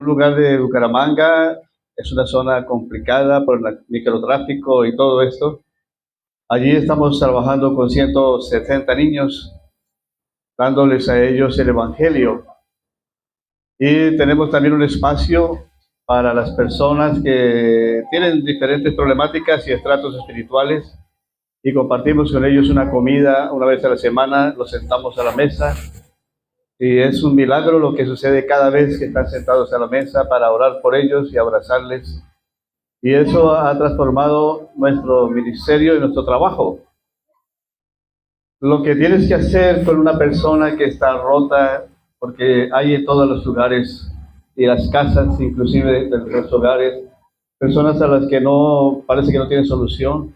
Un lugar de Bucaramanga es una zona complicada por el microtráfico y todo esto. Allí estamos trabajando con 170 niños, dándoles a ellos el Evangelio. Y tenemos también un espacio para las personas que tienen diferentes problemáticas y estratos espirituales y compartimos con ellos una comida una vez a la semana, los sentamos a la mesa y es un milagro lo que sucede cada vez que están sentados a la mesa para orar por ellos y abrazarles. Y eso ha transformado nuestro ministerio y nuestro trabajo. Lo que tienes que hacer con una persona que está rota, porque hay en todos los lugares y las casas, inclusive de los hogares, personas a las que no parece que no tienen solución,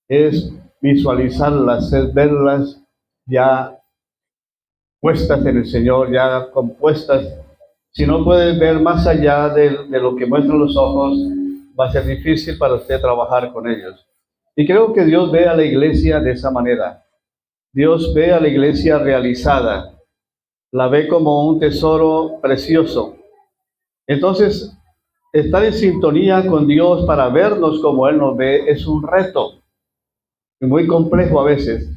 es visualizarlas, es verlas ya puestas en el Señor, ya compuestas. Si no puedes ver más allá de lo que muestran los ojos, va a ser difícil para usted trabajar con ellos. Y creo que Dios ve a la iglesia de esa manera. Dios ve a la iglesia realizada, la ve como un tesoro precioso. Entonces, estar en sintonía con Dios para vernos como Él nos ve es un reto, muy complejo a veces.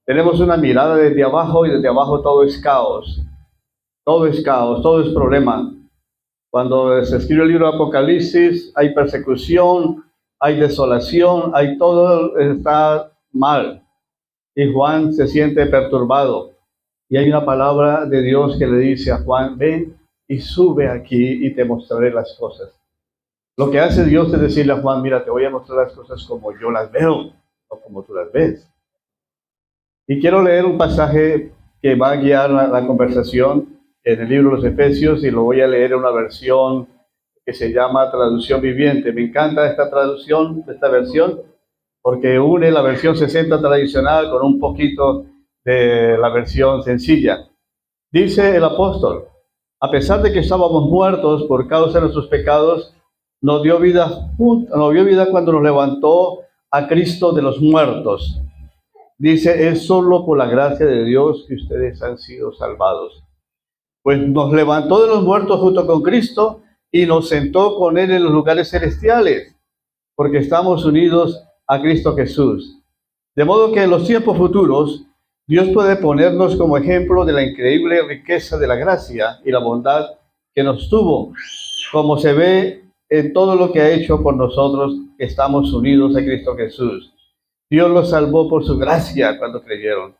Tenemos una mirada desde abajo y desde abajo todo es caos. Todo es caos, todo es problema. Cuando se escribe el libro de Apocalipsis, hay persecución, hay desolación, hay todo está mal. Y Juan se siente perturbado. Y hay una palabra de Dios que le dice a Juan, ven y sube aquí y te mostraré las cosas. Lo que hace Dios es decirle a Juan, mira, te voy a mostrar las cosas como yo las veo, no como tú las ves. Y quiero leer un pasaje que va a guiar la conversación en el libro de los Efesios y lo voy a leer en una versión que se llama Traducción Viviente. Me encanta esta traducción, esta versión, porque une la versión 60 tradicional con un poquito de la versión sencilla. Dice el apóstol, a pesar de que estábamos muertos por causa de nuestros pecados, nos dio vida cuando nos levantó a Cristo de los muertos. Dice, es solo por la gracia de Dios que ustedes han sido salvados. Pues nos levantó de los muertos junto con Cristo y nos sentó con Él en los lugares celestiales, porque estamos unidos a Cristo Jesús. De modo que en los tiempos futuros, Dios puede ponernos como ejemplo de la increíble riqueza de la gracia y la bondad que nos tuvo, como se ve en todo lo que ha hecho por nosotros que estamos unidos a Cristo Jesús. Dios los salvó por su gracia cuando creyeron.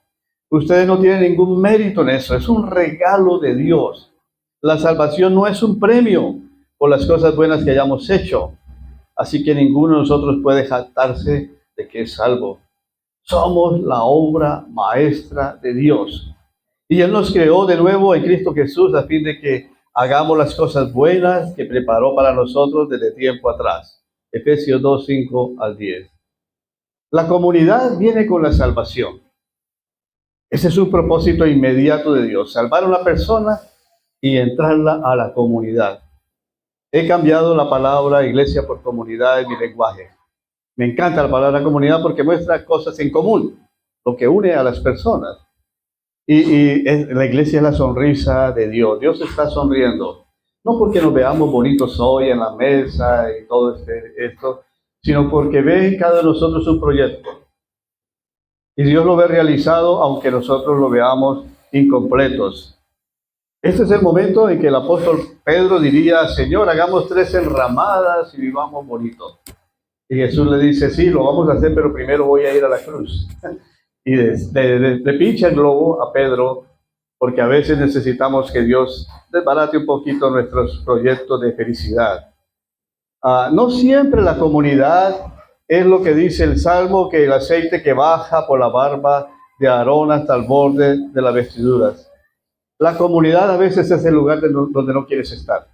Ustedes no tienen ningún mérito en eso, es un regalo de Dios. La salvación no es un premio por las cosas buenas que hayamos hecho, así que ninguno de nosotros puede jactarse de que es salvo. Somos la obra maestra de Dios. Y Él nos creó de nuevo en Cristo Jesús a fin de que hagamos las cosas buenas que preparó para nosotros desde tiempo atrás. Efesios 2, 5 al 10. La comunidad viene con la salvación. Ese es un propósito inmediato de Dios, salvar a una persona y entrarla a la comunidad. He cambiado la palabra iglesia por comunidad en mi lenguaje. Me encanta la palabra comunidad porque muestra cosas en común, lo que une a las personas. La iglesia es la sonrisa de Dios. Dios está sonriendo. No porque nos veamos bonitos hoy en la mesa y todo esto, sino porque ve en cada uno de nosotros un proyecto. Y Dios lo ve realizado aunque nosotros lo veamos incompletos. Este es el momento en que el apóstol Pedro diría, Señor, hagamos 3 enramadas y vivamos bonito. Y Jesús le dice, sí, lo vamos a hacer, pero primero voy a ir a la cruz. Y le pincha el globo a Pedro, porque a veces necesitamos que Dios desbarate un poquito nuestros proyectos de felicidad. No siempre la comunidad es lo que dice el Salmo, que el aceite que baja por la barba de Aarón hasta el borde de las vestiduras. La comunidad a veces es el lugar donde no quieres estar,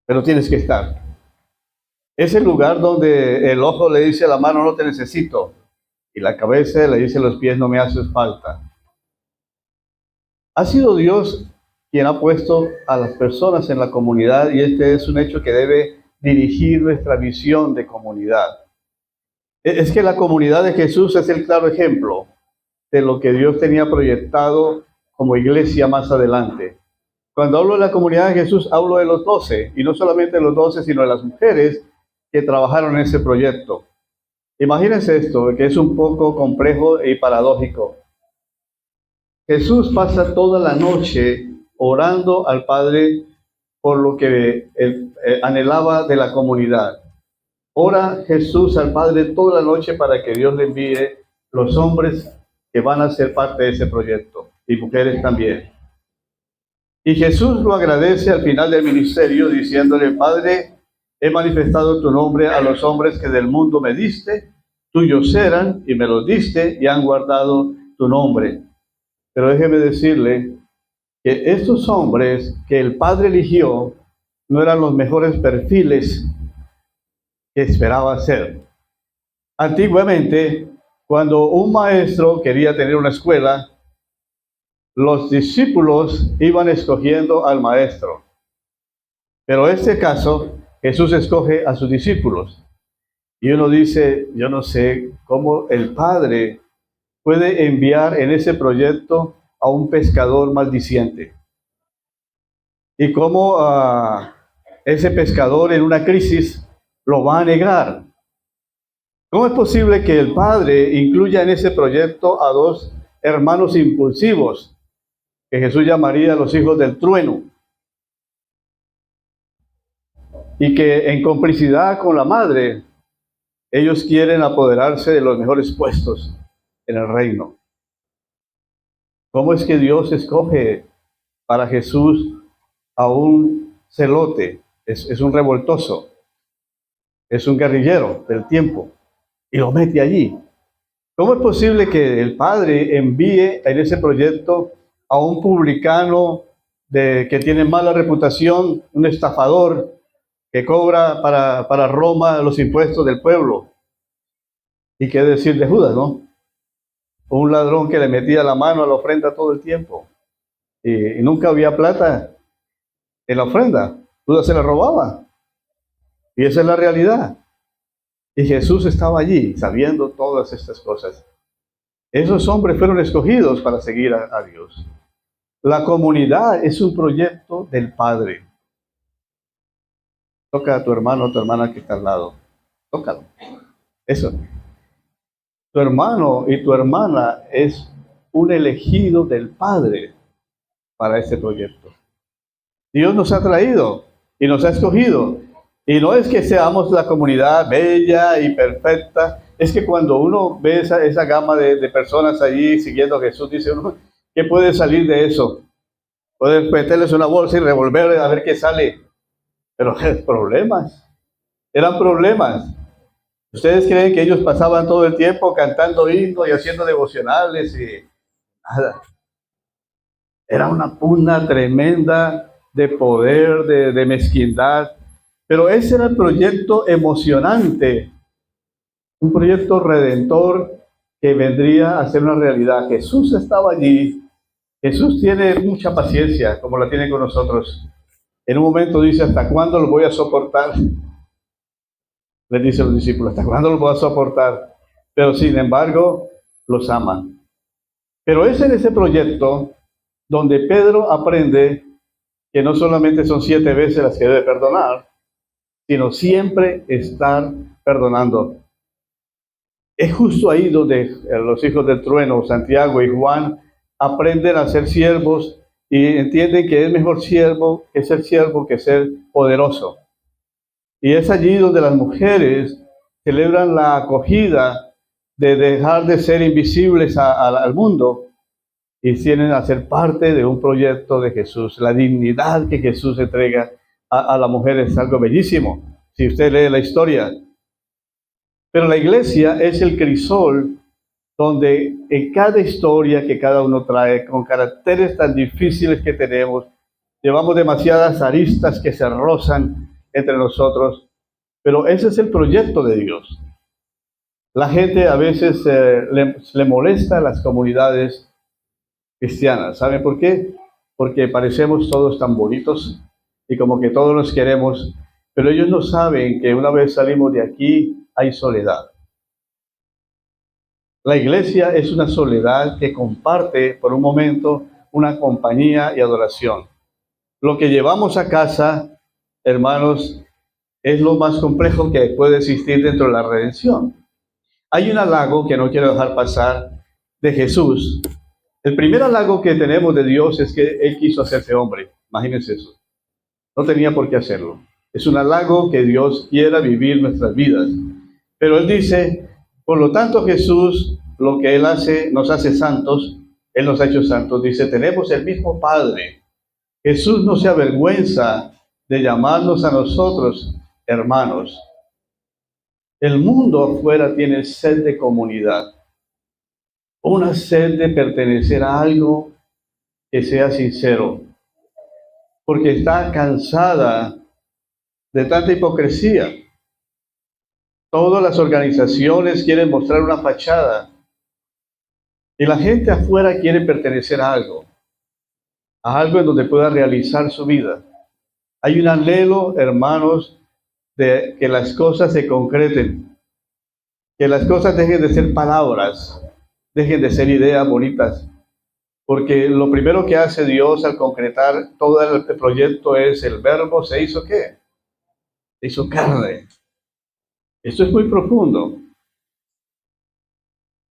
pero tienes que estar. Es el lugar donde el ojo le dice a la mano, no te necesito, y la cabeza le dice a los pies, no me haces falta. Ha sido Dios quien ha puesto a las personas en la comunidad y este es un hecho que debe dirigir nuestra visión de comunidad. Es que la comunidad de Jesús es el claro ejemplo de lo que Dios tenía proyectado como iglesia más adelante. Cuando hablo de la comunidad de Jesús, hablo de los 12, y no solamente de los 12, sino de las mujeres que trabajaron en ese proyecto. Imagínense esto, que es un poco complejo y paradójico. Jesús pasa toda la noche orando al Padre por lo que él anhelaba de la comunidad. Ora Jesús al Padre toda la noche para que Dios le envíe los hombres que van a ser parte de ese proyecto, y mujeres también. Y Jesús lo agradece al final del ministerio diciéndole: Padre, he manifestado tu nombre a los hombres que del mundo me diste, tuyos eran y me los diste y han guardado tu nombre. Pero déjeme decirle que estos hombres que el Padre eligió no eran los mejores perfiles que esperaba ser. Antiguamente, cuando un maestro quería tener una escuela, los discípulos iban escogiendo al maestro. Pero en este caso, Jesús escoge a sus discípulos. Y uno dice: yo no sé cómo el Padre puede enviar en ese proyecto a un pescador maldiciente. Y cómo ese pescador en una crisis lo va a negar. ¿Cómo es posible que el Padre incluya en ese proyecto a dos hermanos impulsivos, que Jesús llamaría los hijos del trueno, y que en complicidad con la madre, ellos quieren apoderarse de los mejores puestos en el reino? ¿Cómo es que Dios escoge para Jesús a un celote? Es un revoltoso, es un guerrillero del tiempo, y lo mete allí. ¿Cómo es posible que el Padre envíe en ese proyecto a un publicano que tiene mala reputación, un estafador que cobra para Roma los impuestos del pueblo? ¿Y qué decir de Judas, no? Un ladrón que le metía la mano a la ofrenda todo el tiempo. Y nunca había plata en la ofrenda. Judas se la robaba. Y esa es la realidad. Y Jesús estaba allí sabiendo todas estas cosas. Esos hombres fueron escogidos para seguir a Dios. La comunidad es un proyecto del Padre. Toca a tu hermano o tu hermana que está al lado. Tócalo. Eso. Tu hermano y tu hermana es un elegido del Padre para este proyecto. Dios nos ha traído y nos ha escogido. Y no es que seamos la comunidad bella y perfecta, es que cuando uno ve esa gama de personas allí siguiendo a Jesús, dice uno: ¿qué puede salir de eso? Puedes meterles una bolsa y revolverle a ver qué sale. Pero problemas, eran problemas. ¿Ustedes creen que ellos pasaban todo el tiempo cantando himnos y haciendo devocionales y nada? Era una pugna tremenda de poder, de mezquindad. Pero ese era el proyecto emocionante, un proyecto redentor que vendría a ser una realidad. Jesús estaba allí. Jesús tiene mucha paciencia, como la tiene con nosotros. En un momento dice: ¿hasta cuándo lo voy a soportar? Les dice a los discípulos: ¿hasta cuándo lo voy a soportar? Pero sin embargo, los ama. Pero es en ese proyecto donde Pedro aprende que no solamente son 7 veces las que debe perdonar, sino siempre estar perdonando. Es justo ahí donde los hijos del trueno, Santiago y Juan, aprenden a ser siervos y entienden que es mejor siervo que ser poderoso. Y es allí donde las mujeres celebran la acogida de dejar de ser invisibles al mundo y tienen a ser parte de un proyecto de Jesús. La dignidad que Jesús entrega a la mujer es algo bellísimo, si usted lee la historia. Pero la iglesia es el crisol donde en cada historia que cada uno trae, con caracteres tan difíciles que tenemos, llevamos demasiadas aristas que se rozan entre nosotros, pero ese es el proyecto de Dios. La gente a veces le molesta a las comunidades cristianas. ¿Saben por qué? Porque parecemos todos tan bonitos y como que todos nos queremos, pero ellos no saben que una vez salimos de aquí hay soledad. La iglesia es una soledad que comparte por un momento una compañía y adoración. lo que llevamos a casa, hermanos, es lo más complejo que puede existir dentro de la redención. Hay un halago que no quiero dejar pasar de Jesús. El primer halago que tenemos de Dios es que Él quiso hacerse hombre. Imagínense eso. No tenía por qué hacerlo. Es un halago que Dios quiera vivir nuestras vidas. Pero Él dice, por lo tanto Jesús, lo que Él hace, nos hace santos, Él nos ha hecho santos. Dice, tenemos el mismo Padre. Jesús no se avergüenza de llamarnos a nosotros hermanos. El mundo afuera tiene sed de comunidad, una sed de pertenecer a algo que sea sincero, porque está cansada de tanta hipocresía. Todas las organizaciones quieren mostrar una fachada y la gente afuera quiere pertenecer a algo en donde pueda realizar su vida. Hay un anhelo, hermanos, de que las cosas se concreten, que las cosas dejen de ser palabras, dejen de ser ideas bonitas, porque lo primero que hace Dios al concretar todo el proyecto es el verbo se hizo ¿qué? Se hizo carne. Esto es muy profundo.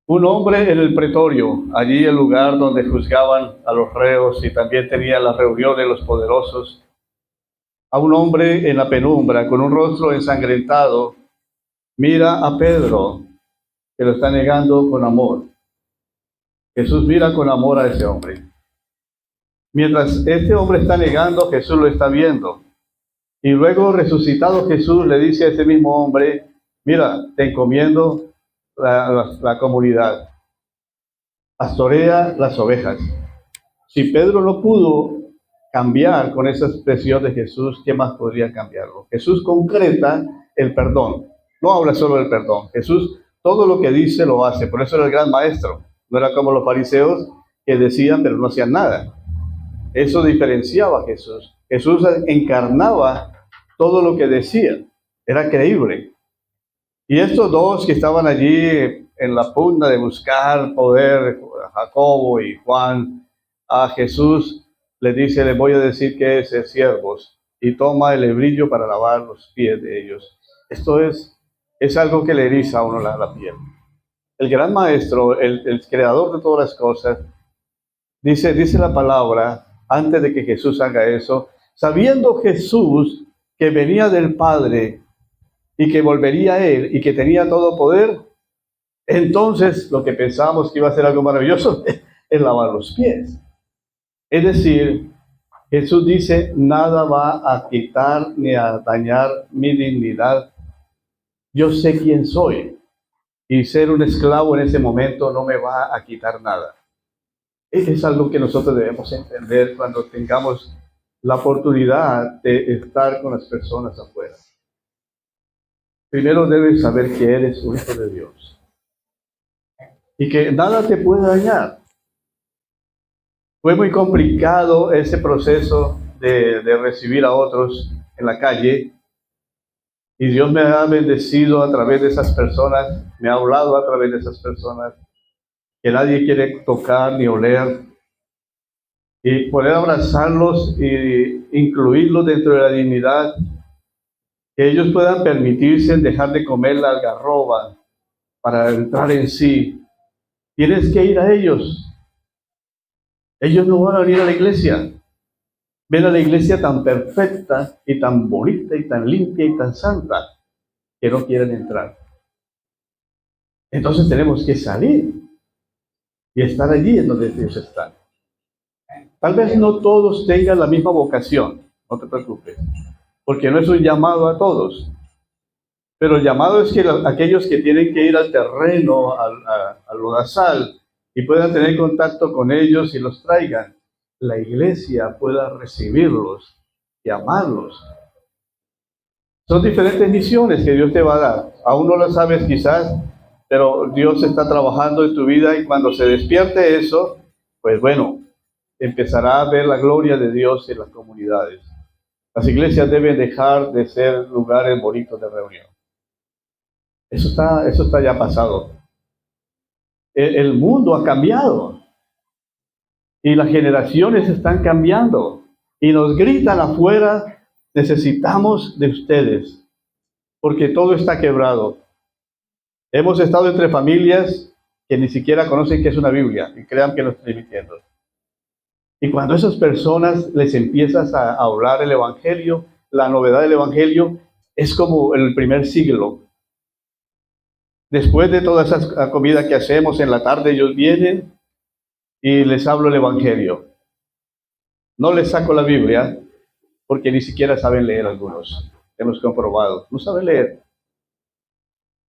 Un hombre en el pretorio, allí el lugar donde juzgaban a los reos y también tenían las reuniones los poderosos, a un hombre en la penumbra con un rostro ensangrentado, mira a Pedro, que lo está negando con amor. Jesús mira con amor a ese hombre. Mientras este hombre está negando, Jesús lo está viendo. Y luego resucitado Jesús le dice a ese mismo hombre, mira, te encomiendo la comunidad. Pastorea las ovejas. Si Pedro no pudo cambiar con esa expresión de Jesús, ¿qué más podría cambiarlo? Jesús concreta el perdón. No habla solo del perdón. Jesús todo lo que dice lo hace. Por eso era el gran maestro. No era como los fariseos que decían pero no hacían nada. Eso diferenciaba a Jesús. Jesús encarnaba todo lo que decía. Era creíble. Y estos dos que estaban allí en la pugna de buscar poder, Jacobo y Juan, a Jesús le dice, les voy a decir que es de siervos, y toma el hebrillo para lavar los pies de ellos. Esto es algo que le eriza a uno la piel. El gran maestro, el creador de todas las cosas, dice la palabra, antes de que Jesús haga eso, sabiendo Jesús que venía del Padre y que volvería a Él y que tenía todo poder, entonces lo que pensábamos que iba a ser algo maravilloso es lavar los pies. Es decir, Jesús dice, nada va a quitar ni a dañar mi dignidad. Yo sé quién soy y ser un esclavo en ese momento no me va a quitar nada. Es algo que nosotros debemos entender cuando tengamos la oportunidad de estar con las personas afuera. Primero debes saber que eres un hijo de Dios y que nada te puede dañar. Fue muy complicado ese proceso de recibir a otros en la calle y Dios me ha bendecido a través de esas personas, me ha hablado a través de esas personas que nadie quiere tocar ni oler y poder abrazarlos e incluirlos dentro de la dignidad, que ellos puedan permitirse dejar de comer la algarroba para entrar en sí. Tienes que ir a ellos. Ellos no van a venir a la iglesia. Ven a la iglesia tan perfecta y tan bonita y tan limpia y tan santa que no quieren entrar. Entonces tenemos que salir y estar allí en donde Dios está. Tal vez no todos tengan la misma vocación, no te preocupes, porque no es un llamado a todos. Pero el llamado es que aquellos que tienen que ir al terreno, al lodazal, y puedan tener contacto con ellos y los traigan, la iglesia pueda recibirlos y amarlos. Son diferentes misiones que Dios te va a dar. Aún no lo sabes quizás, pero Dios está trabajando en tu vida y cuando se despierte eso, pues bueno, empezará a ver la gloria de Dios en las comunidades. Las iglesias deben dejar de ser lugares bonitos de reunión. Eso está ya pasado. El mundo ha cambiado y las generaciones están cambiando y nos gritan afuera, necesitamos de ustedes, porque todo está quebrado. Hemos estado entre familias que ni siquiera conocen qué es una Biblia y crean que lo estoy mintiendo. Y cuando esas personas les empiezas a hablar el Evangelio, la novedad del Evangelio, es como en el primer siglo. Después de toda esa comida que hacemos en la tarde, ellos vienen y les hablo el Evangelio. No les saco la Biblia porque ni siquiera saben leer algunos. Hemos comprobado, no saben leer.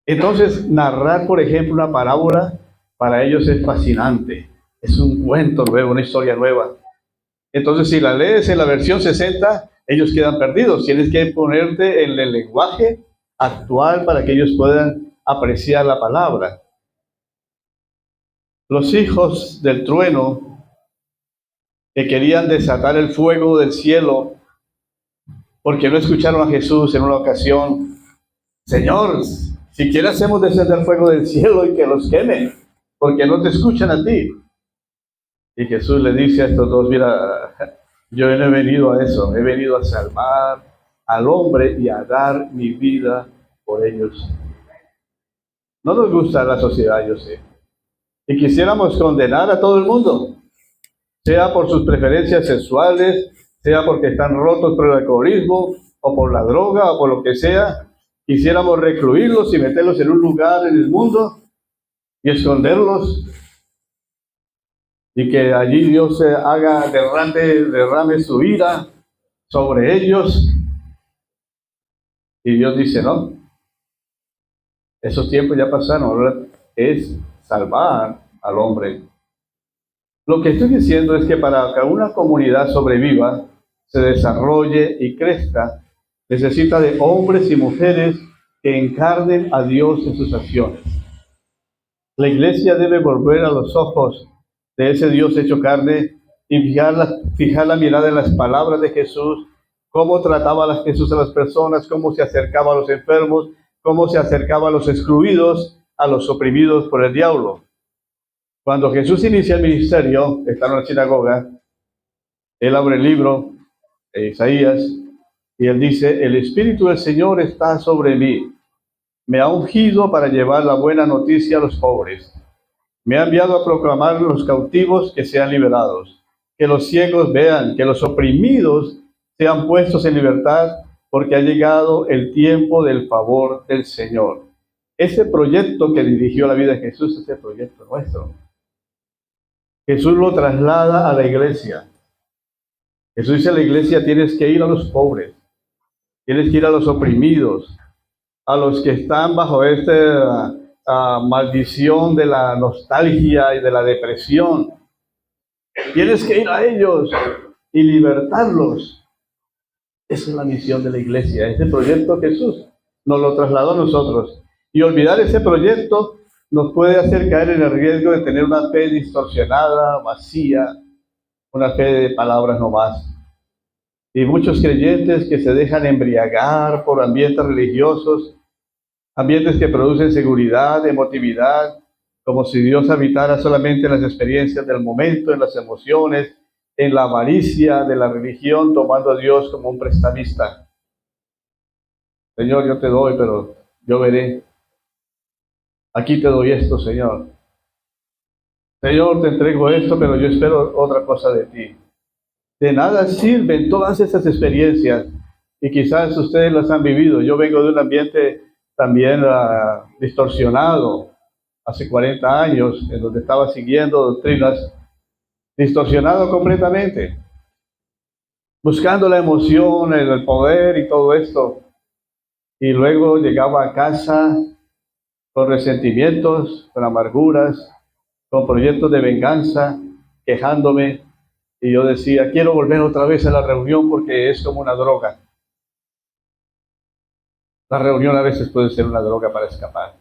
Entonces, narrar, por ejemplo, una parábola, para ellos es fascinante. Es un cuento nuevo, una historia nueva. Entonces, si la lees en la versión 60, ellos quedan perdidos. Tienes que ponerte en el lenguaje actual para que ellos puedan apreciar la palabra. Los hijos del trueno que querían desatar el fuego del cielo porque no escucharon a Jesús en una ocasión. Señor, siquiera hacemos descender fuego del cielo y que los queme, porque no te escuchan a ti. Y Jesús le dice a estos dos, mira, yo no he venido a eso, he venido a salvar al hombre y a dar mi vida por ellos. No nos gusta la sociedad, yo sé. Y quisiéramos condenar a todo el mundo, sea por sus preferencias sexuales, sea porque están rotos por el alcoholismo, o por la droga, o por lo que sea. Quisiéramos recluirlos y meterlos en un lugar en el mundo y esconderlos, y que allí Dios se haga derrame su ira sobre ellos. Y Dios dice, no, esos tiempos ya pasaron, ahora es salvar al hombre. Lo que estoy diciendo es que para que una comunidad sobreviva, se desarrolle y crezca, necesita de hombres y mujeres que encarnen a Dios en sus acciones. La iglesia debe volver a los ojos de ese Dios hecho carne y fijar la mirada en las palabras de Jesús, cómo trataba Jesús a las personas, cómo se acercaba a los enfermos, cómo se acercaba a los excluidos, a los oprimidos por el diablo. Cuando Jesús inicia el ministerio, está en la sinagoga, él abre el libro de Isaías y él dice, el Espíritu del Señor está sobre mí, me ha ungido para llevar la buena noticia a los pobres. Me ha enviado a proclamar a los cautivos que sean liberados, que los ciegos vean, que los oprimidos sean puestos en libertad, porque ha llegado el tiempo del favor del Señor. Ese proyecto que dirigió la vida de Jesús es el proyecto nuestro. Jesús lo traslada a la iglesia. Jesús dice a la iglesia, tienes que ir a los pobres, tienes que ir a los oprimidos, a los que están bajo esta maldición de la nostalgia y de la depresión. Tienes que ir a ellos y libertarlos. Esa es la misión de la iglesia, ese proyecto Jesús nos lo trasladó a nosotros. Y olvidar ese proyecto nos puede hacer caer en el riesgo de tener una fe distorsionada, vacía, una fe de palabras nomás. Y muchos creyentes que se dejan embriagar por ambientes religiosos, ambientes que producen seguridad, emotividad, como si Dios habitara solamente en las experiencias del momento, en las emociones, en la avaricia de la religión, tomando a Dios como un prestamista. Señor, yo te doy, pero yo veré. Aquí te doy esto, Señor. Señor, te entrego esto, pero yo espero otra cosa de ti. De nada sirven todas esas experiencias, y quizás ustedes las han vivido. Yo vengo de un ambiente también distorsionado, hace 40 años, en donde estaba siguiendo doctrinas, distorsionado completamente, buscando la emoción, el poder y todo esto. Y luego llegaba a casa con resentimientos, con amarguras, con proyectos de venganza, quejándome. Y yo decía, quiero volver otra vez a la reunión porque es como una droga. La reunión a veces puede ser una droga para escapar.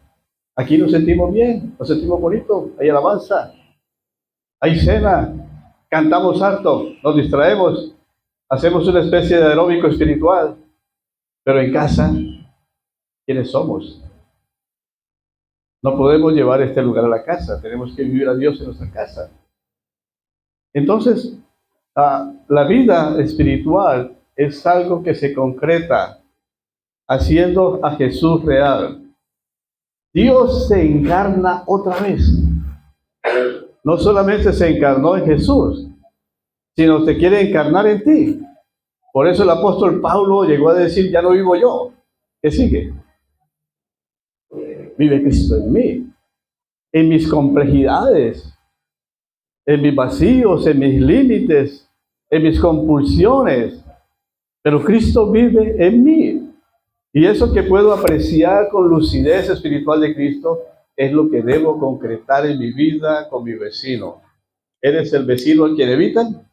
Aquí nos sentimos bien, nos sentimos bonitos, hay alabanza, hay cena, cantamos harto, nos distraemos, hacemos una especie de aeróbico espiritual. Pero en casa, ¿quiénes somos? No podemos llevar este lugar a la casa, tenemos que vivir a Dios en nuestra casa. Entonces, La vida espiritual es algo que se concreta haciendo a Jesús real. Dios se encarna otra vez. No solamente se encarnó en Jesús, sino se quiere encarnar en ti. Por eso el apóstol Pablo llegó a decir, ya no vivo yo. ¿Qué sigue? Vive Cristo en mí, en mis complejidades, en mis vacíos, en mis límites, en mis compulsiones. Pero Cristo vive en mí. Y eso que puedo apreciar con lucidez espiritual de Cristo es lo que debo concretar en mi vida con mi vecino. ¿Eres el vecino a quien evitan?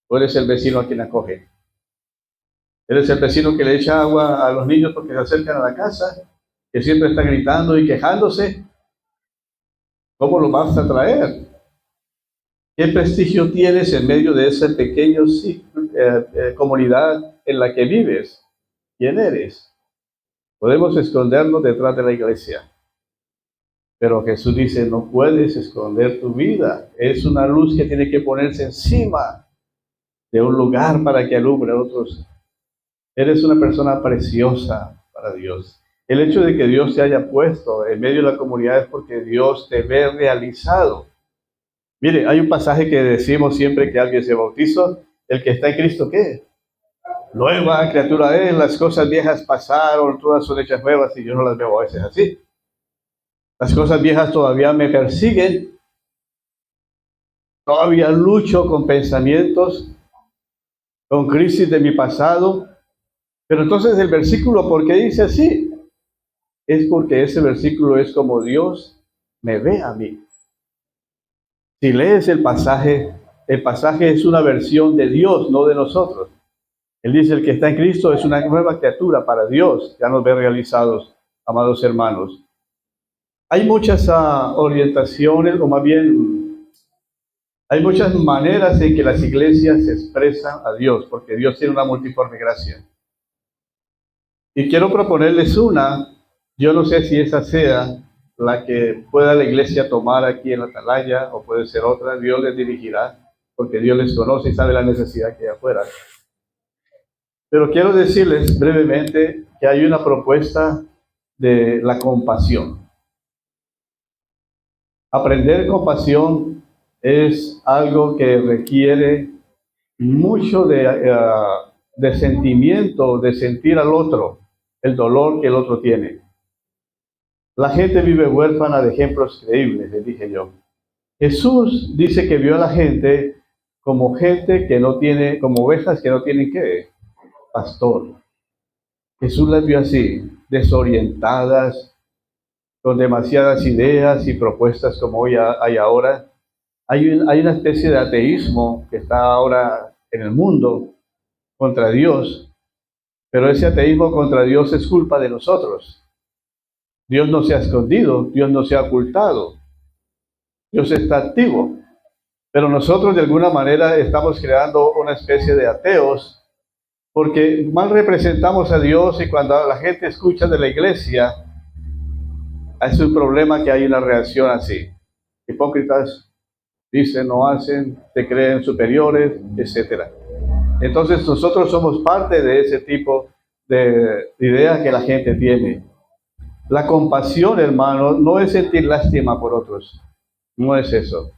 ¿O eres el vecino a quien acoge? ¿Eres el vecino que le echa agua a los niños porque se acercan a la casa? ¿Que siempre está gritando y quejándose? ¿Cómo lo vas a traer? ¿Qué prestigio tienes en medio de esa pequeña comunidad en la que vives? ¿Quién eres? Podemos escondernos detrás de la iglesia, pero Jesús dice, no puedes esconder tu vida. Es una luz que tiene que ponerse encima de un lugar para que alumbre a otros. Eres una persona preciosa para Dios. El hecho de que Dios te haya puesto en medio de la comunidad es porque Dios te ve realizado. Mire, hay un pasaje que decimos siempre que alguien se bautizó, el que está en Cristo, ¿qué? Nueva criatura es, las cosas viejas pasaron, todas son hechas nuevas, y yo no las veo a veces así. Las cosas viejas todavía me persiguen, todavía lucho con pensamientos, con crisis de mi pasado, pero entonces el versículo, ¿por qué dice así? Es porque ese versículo es como Dios me ve a mí. Si lees el pasaje es una versión de Dios, no de nosotros. Él dice, el que está en Cristo es una nueva criatura para Dios. Ya nos ve realizados, amados hermanos. Hay muchas orientaciones, o más bien, hay muchas maneras en que las iglesias expresan a Dios, porque Dios tiene una multiforme gracia. Y quiero proponerles una, yo no sé si esa sea la que pueda la iglesia tomar aquí en la Atalaya, o puede ser otra, Dios les dirigirá, porque Dios les conoce y sabe la necesidad que hay afuera. Pero quiero decirles brevemente que hay una propuesta de la compasión. Aprender compasión es algo que requiere mucho de sentimiento, de sentir al otro, el dolor que el otro tiene. La gente vive huérfana de ejemplos creíbles, les dije yo. Jesús dice que vio a la gente que no tiene, como ovejas que no tienen ¿qué? Pastor. Jesús las vio así, desorientadas, con demasiadas ideas y propuestas como hoy hay ahora. Hay una especie de ateísmo que está ahora en el mundo contra Dios, pero ese ateísmo contra Dios es culpa de nosotros. Dios no se ha escondido, Dios no se ha ocultado, Dios está activo, pero nosotros de alguna manera estamos creando una especie de ateos porque mal representamos a Dios y cuando la gente escucha de la iglesia, es un problema que hay una reacción así. Hipócritas dicen, no hacen, se creen superiores, etc. Entonces nosotros somos parte de ese tipo de idea que la gente tiene. La compasión, hermano, no es sentir lástima por otros, no es eso.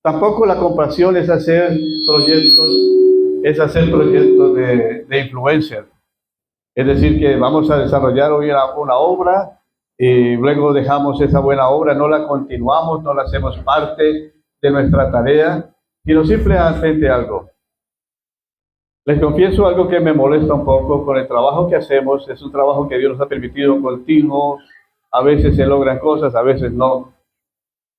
Tampoco la compasión es hacer proyectos de influencer. Es decir, que vamos a desarrollar hoy una obra y luego dejamos esa buena obra, no la continuamos, no la hacemos parte de nuestra tarea, sino simplemente algo. Les confieso algo que me molesta un poco con el trabajo que hacemos. Es un trabajo que Dios nos ha permitido continuo. A veces se logran cosas, a veces no.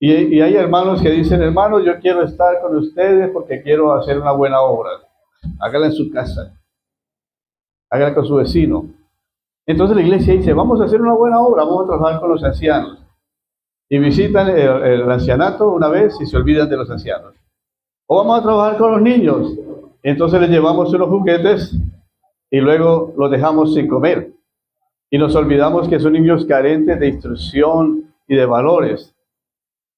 Y hay hermanos que dicen, hermanos, yo quiero estar con ustedes porque quiero hacer una buena obra. Hágala en su casa. Hágala con su vecino. Entonces la iglesia dice, vamos a hacer una buena obra, vamos a trabajar con los ancianos. Y visitan el ancianato una vez y se olvidan de los ancianos. O vamos a trabajar con los niños. Entonces les llevamos unos juguetes y luego los dejamos sin comer. Y nos olvidamos que son niños carentes de instrucción y de valores.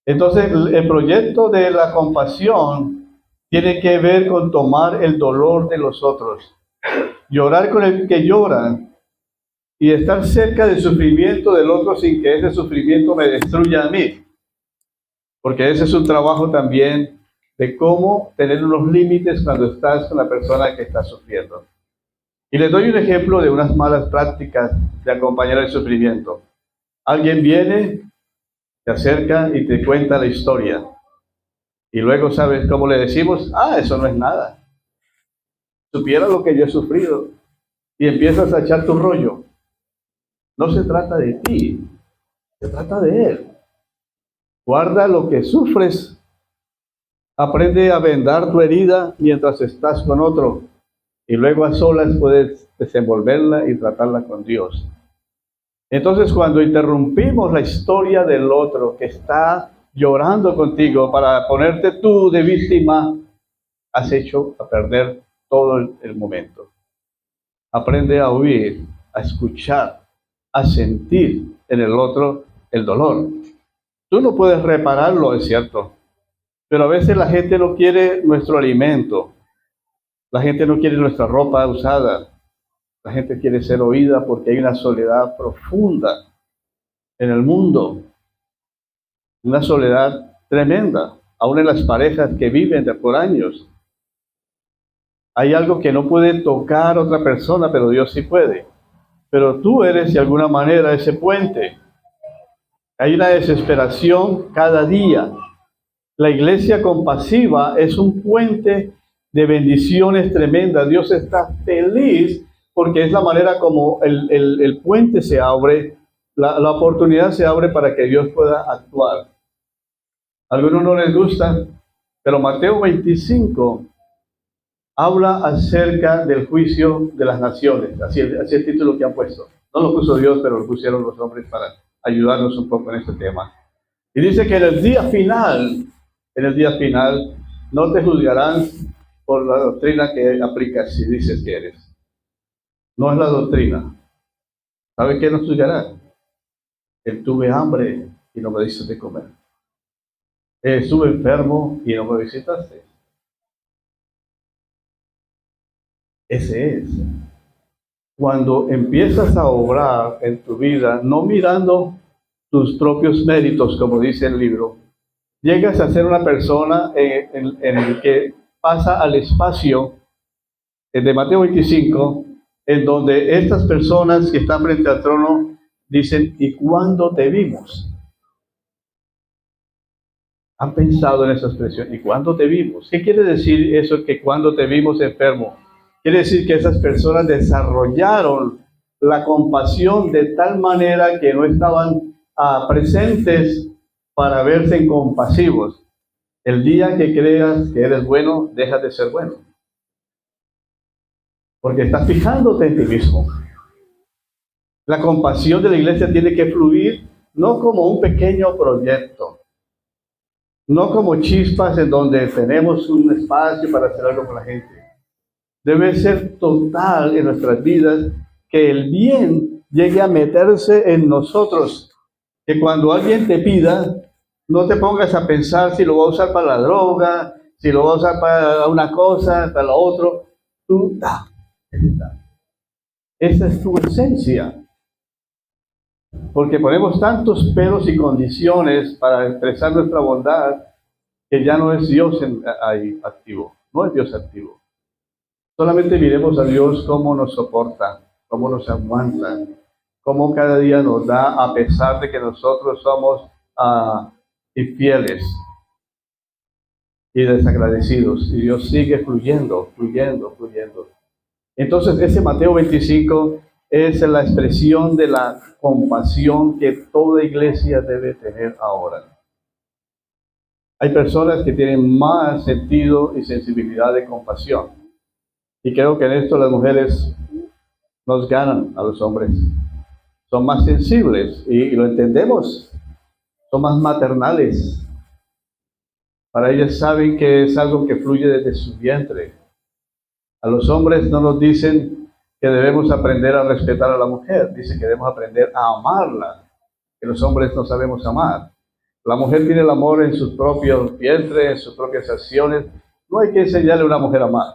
Entonces el proyecto de la compasión tiene que ver con tomar el dolor de los otros, llorar con el que llora y estar cerca del sufrimiento del otro sin que ese sufrimiento me destruya a mí. Porque ese es un trabajo también de cómo tener unos límites cuando estás con la persona que está sufriendo. Y les doy un ejemplo de unas malas prácticas de acompañar el sufrimiento. Alguien viene, te acerca y te cuenta la historia. Y luego, ¿sabes cómo le decimos? Ah, eso no es nada. Supiera lo que yo he sufrido. Y empiezas a echar tu rollo. No se trata de ti, se trata de él. Guarda lo que sufres. Aprende a vendar tu herida mientras estás con otro. Y luego a solas puedes desenvolverla y tratarla con Dios. Entonces, cuando interrumpimos la historia del otro que está llorando contigo para ponerte tú de víctima, has hecho a perder todo el momento. Aprende a oír, a escuchar, a sentir en el otro el dolor. Tú no puedes repararlo, es cierto, pero a veces la gente no quiere nuestro alimento, la gente no quiere nuestra ropa usada, la gente quiere ser oída porque hay una soledad profunda en el mundo, una soledad tremenda, aún en las parejas que viven de por años. Hay algo que no puede tocar otra persona, pero Dios sí puede. Pero tú eres de alguna manera ese puente. Hay una desesperación cada día. La iglesia compasiva es un puente de bendiciones tremendas. Dios está feliz porque es la manera como el puente se abre, la oportunidad se abre para que Dios pueda actuar. A algunos no les gusta, pero Mateo 25 habla acerca del juicio de las naciones. Así es el título que han puesto. No lo puso Dios, pero lo pusieron los hombres para ayudarnos un poco en este tema. Y dice que en el día final, no te juzgarán por la doctrina que aplicas si dices que eres. No es la doctrina. ¿Sabe qué nos juzgará? Que tuve hambre y no me diste de comer. Estuve enfermo y no me visitaste. Ese es. Cuando empiezas a obrar en tu vida, no mirando tus propios méritos, como dice el libro, llegas a ser una persona en el que pasa al espacio de Mateo 25, en donde estas personas que están frente al trono dicen, ¿y cuándo te vimos? ¿Han pensado en esa expresión? ¿Y cuándo te vimos? ¿Qué quiere decir eso que cuando te vimos enfermo? Quiere decir que esas personas desarrollaron la compasión de tal manera que no estaban presentes para verse compasivos. El día que creas que eres bueno, dejas de ser bueno. Porque estás fijándote en ti mismo. La compasión de la iglesia tiene que fluir no como un pequeño proyecto, no como chispas en donde tenemos un espacio para hacer algo con la gente. Debe ser total en nuestras vidas, que el bien llegue a meterse en nosotros. Que cuando alguien te pida, no te pongas a pensar si lo va a usar para la droga, si lo va a usar para una cosa, para lo otro. Tú da. Esa es tu esencia. Porque ponemos tantos peros y condiciones para expresar nuestra bondad que ya no es Dios ahí activo. No es Dios activo. Solamente miremos a Dios cómo nos soporta, cómo nos aguanta, cómo cada día nos da a pesar de que nosotros somos infieles y desagradecidos. Y Dios sigue fluyendo, fluyendo, fluyendo. Entonces ese Mateo 25 es la expresión de la compasión que toda iglesia debe tener ahora. Hay personas que tienen más sentido y sensibilidad de compasión. Y creo que en esto las mujeres nos ganan a los hombres. Son más sensibles y lo entendemos. Son más maternales. Para ellas saben que es algo que fluye desde su vientre. A los hombres no nos dicen que debemos aprender a respetar a la mujer. Dicen que debemos aprender a amarla. Que los hombres no sabemos amar. La mujer tiene el amor en sus propios vientres, en sus propias acciones. No hay que enseñarle a una mujer a amar.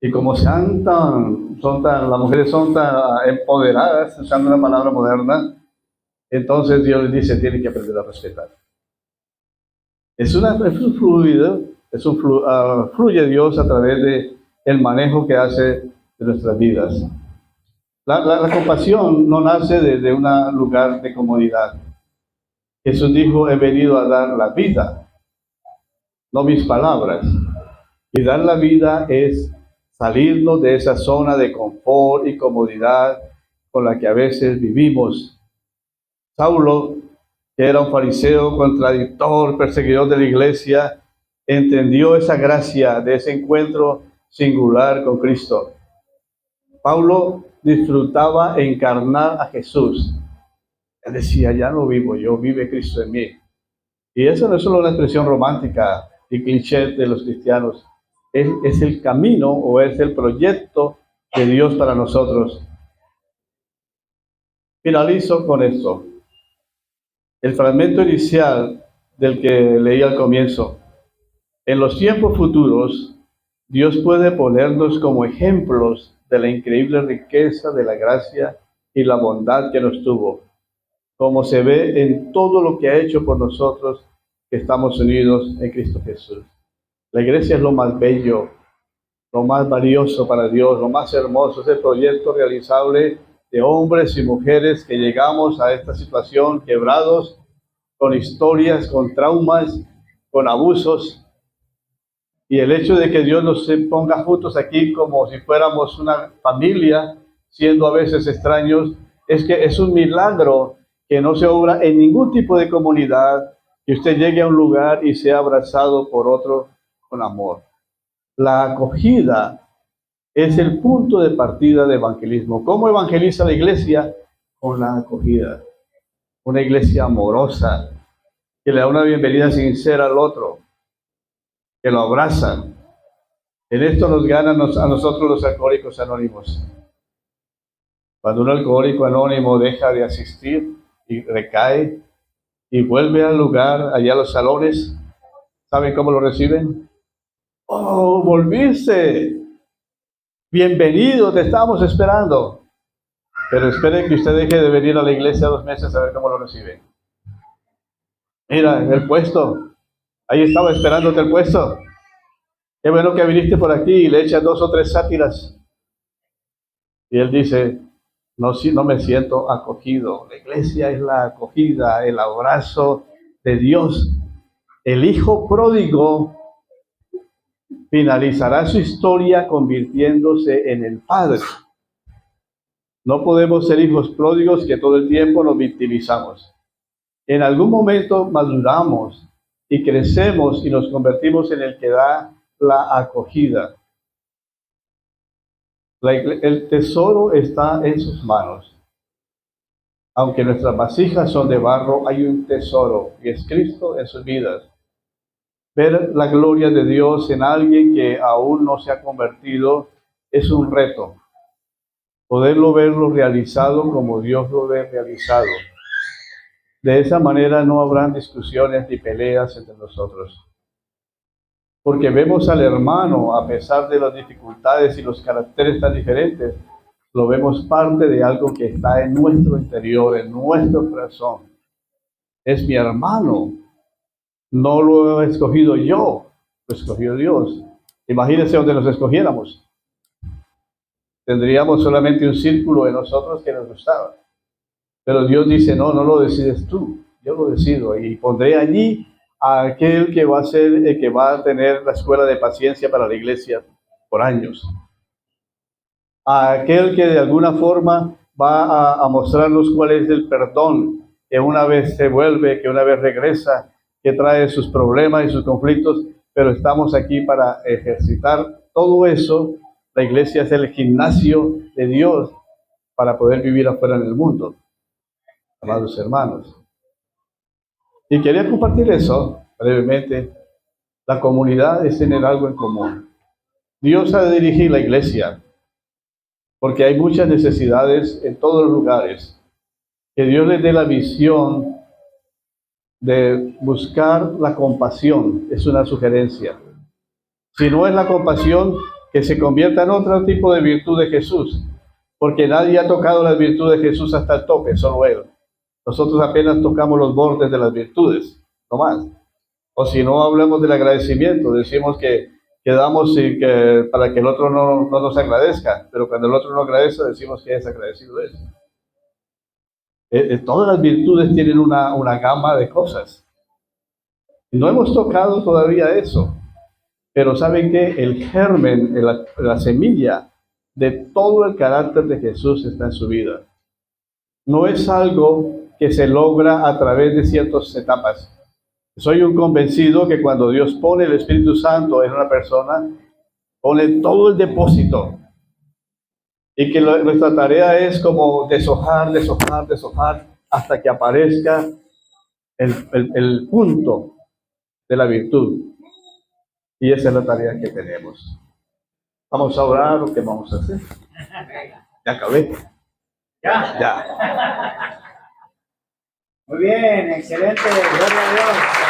Y como las mujeres son tan empoderadas, usando una palabra moderna, entonces Dios les dice, tienen que aprender a respetar. Es un fluido, fluye Dios a través de el manejo que hace de nuestras vidas. La compasión no nace desde un lugar de comodidad. Jesús dijo, he venido a dar la vida, no mis palabras. Y dar la vida es salirnos de esa zona de confort y comodidad con la que a veces vivimos. Saulo, que era un fariseo, contradictor, perseguidor de la iglesia, entendió esa gracia de ese encuentro singular con Cristo. Pablo disfrutaba encarnar a Jesús. Él decía, ya no vivo yo, vive Cristo en mí. Y eso no es solo una expresión romántica y cliché de los cristianos, es el camino o es el proyecto de Dios para nosotros. Finalizo con esto. El fragmento inicial del que leí al comienzo. En los tiempos futuros, Dios puede ponernos como ejemplos de la increíble riqueza de la gracia y la bondad que nos tuvo, como se ve en todo lo que ha hecho por nosotros que estamos unidos en Cristo Jesús. La iglesia es lo más bello, lo más valioso para Dios, lo más hermoso, es el proyecto realizable de hombres y mujeres que llegamos a esta situación quebrados, con historias, con traumas, con abusos. Y el hecho de que Dios nos ponga juntos aquí como si fuéramos una familia, siendo a veces extraños, es que es un milagro que no se obra en ningún tipo de comunidad, que usted llegue a un lugar y sea abrazado por otro con amor. La acogida es el punto de partida de evangelismo. ¿Cómo evangeliza la iglesia? Con la acogida. Una iglesia amorosa, que le da una bienvenida sincera al otro, que lo abrazan. En esto nos ganan a nosotros los alcohólicos anónimos. Cuando un alcohólico anónimo deja de asistir y recae y vuelve al lugar, allá a los salones, ¿saben cómo lo reciben? ¡Oh, volviste! Bienvenido, te estamos esperando. Pero espere que usted deje de venir a la iglesia 2 meses a ver cómo lo reciben. Mira, en el puesto, ahí estaba esperándote el puesto. Qué bueno que viniste por aquí y le echas 2 o 3 sátiras. Y él dice, no me siento acogido. La iglesia es la acogida, el abrazo de Dios. El hijo pródigo finalizará su historia convirtiéndose en el padre. No podemos ser hijos pródigos que todo el tiempo nos victimizamos. En algún momento maduramos y crecemos y nos convertimos en el que da la acogida. El tesoro está en sus manos. Aunque nuestras vasijas son de barro, hay un tesoro y es Cristo en sus vidas. Ver la gloria de Dios en alguien que aún no se ha convertido es un reto. Verlo realizado como Dios lo ve realizado. De esa manera no habrán discusiones ni peleas entre nosotros. Porque vemos al hermano, a pesar de las dificultades y los caracteres tan diferentes, lo vemos parte de algo que está en nuestro interior, en nuestro corazón. Es mi hermano. No lo he escogido yo, lo escogió Dios. Imagínense donde nos escogiéramos. Tendríamos solamente un círculo de nosotros que nos gustaba. Pero Dios dice, no lo decides tú, yo lo decido. Y pondré allí a aquel que va a ser el que va a tener la escuela de paciencia para la iglesia por años. A aquel que de alguna forma va a mostrarnos cuál es el perdón, que una vez se vuelve, que una vez regresa, que trae sus problemas y sus conflictos, pero estamos aquí para ejercitar todo eso. La iglesia es el gimnasio de Dios para poder vivir afuera en el mundo, amados hermanos. Y quería compartir eso brevemente. La comunidad es tener algo en común. Dios ha de dirigir la iglesia, porque hay muchas necesidades en todos los lugares. Que Dios les dé la visión de buscar la compasión, es una sugerencia. Si no es la compasión, que se convierta en otro tipo de virtud de Jesús, porque nadie ha tocado las virtudes de Jesús hasta el tope, solo Él. Nosotros apenas tocamos los bordes de las virtudes, no más. O si no, hablamos del agradecimiento, decimos que damos para que el otro no nos agradezca, pero cuando el otro no agradece, decimos que es agradecido es. Todas las virtudes tienen una gama de cosas. No hemos tocado todavía eso, pero ¿saben qué? El germen, la semilla de todo el carácter de Jesús está en su vida. No es algo que se logra a través de ciertas etapas. Soy un convencido que cuando Dios pone el Espíritu Santo en una persona, pone todo el depósito. Y que nuestra tarea es como deshojar, hasta que aparezca el punto de la virtud. Y esa es la tarea que tenemos. Vamos a orar, ¿o qué vamos a hacer? Ya acabé. Ya. Ya. Muy bien, excelente, gloria a Dios.